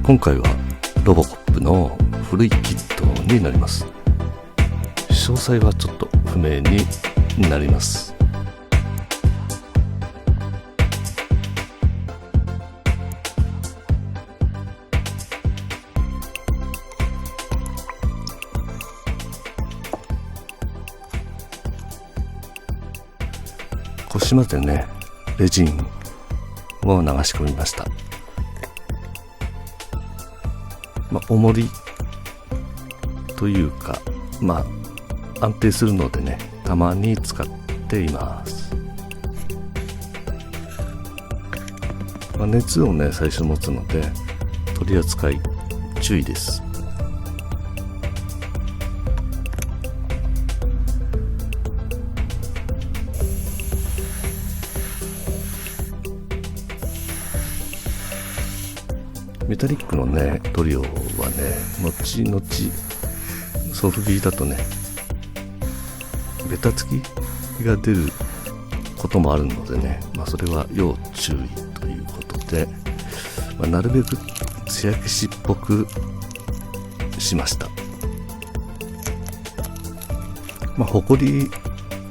今回はロボコップの古いキットになります。詳細はちょっと不明になります。腰までね、レジンを流し込みました。重りというか、安定するのでね、たまに使っています。熱をね、最初持つので、取り扱い注意です。メタリックのね、塗料はね、後々ソフビだとね、ベタつきが出ることもあるのでね、それは要注意ということで、なるべく艶消しっぽくしました。ホコリ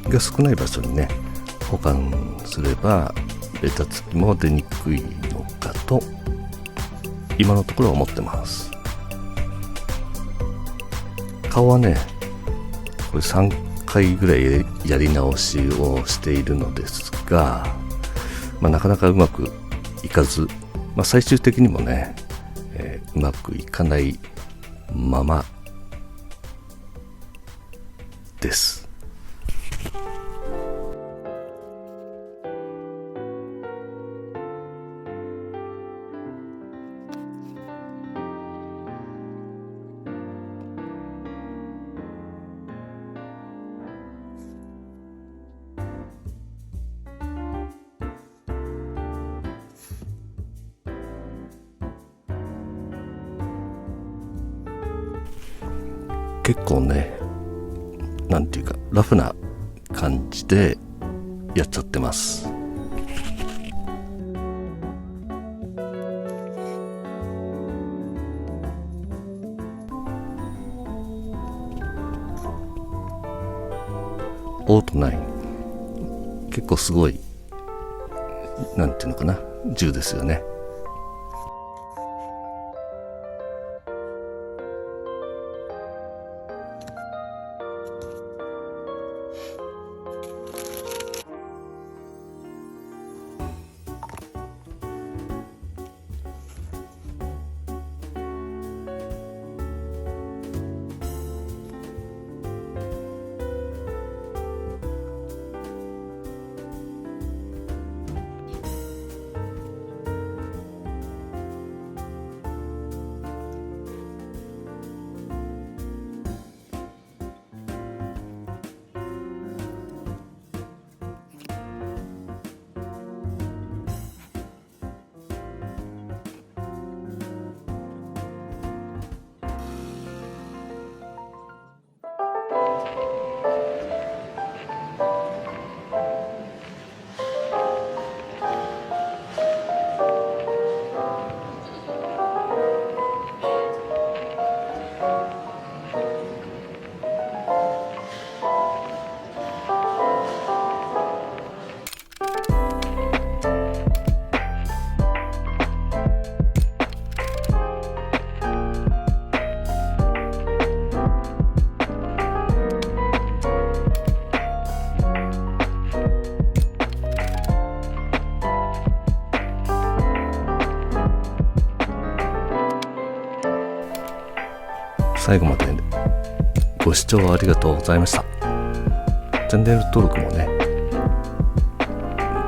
が少ない場所にね、保管すればベタつきも出にくいのかと今のところは思ってます。顔はね、これ3回ぐらいやり直しをしているのですが、なかなかうまくいかず、最終的にもね、うまくいかないままです。結構ね、なんていうかラフな感じでやっちゃってます。オート9、結構すごい、なんていうのかな、銃ですよね。最後までご視聴ありがとうございました。チャンネル登録もね、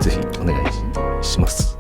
ぜひお願いします。